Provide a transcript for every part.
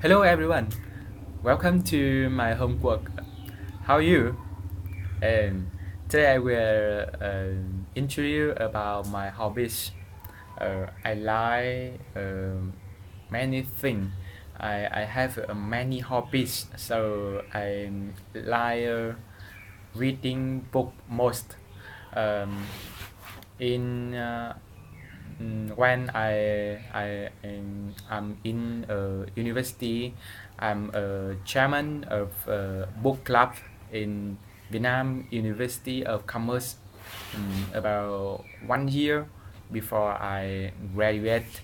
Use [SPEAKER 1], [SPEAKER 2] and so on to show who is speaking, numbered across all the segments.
[SPEAKER 1] Hello everyone, welcome to my homework. How are you? And today I will introduce about my hobbies. I like many things. I have many hobbies, so I like reading book most. Um, in when I'm in university, I'm a chairman of a book club in Vietnam University of Commerce. About 1 year before I graduate.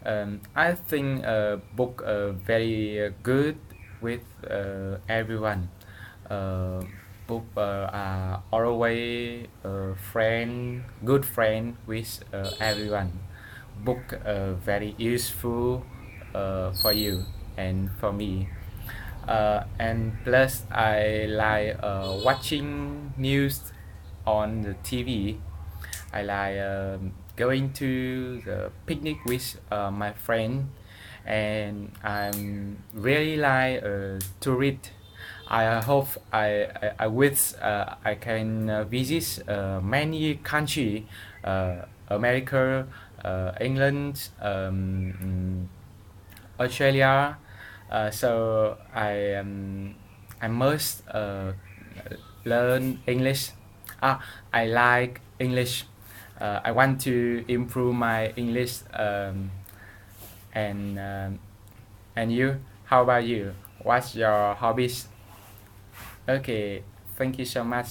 [SPEAKER 1] I think a book very good with everyone. Uh, Book are always a friend, good friend with everyone. Book very useful for you and for me. And plus, I like watching news on the TV. I like going to the picnic with my friend, and I'm really like to read. I hope I wish I can visit many country, America, England, Australia. So I must learn English. I like English. I want to improve my English. And and you? How about you? What's your hobbies? Okay, thank you so much.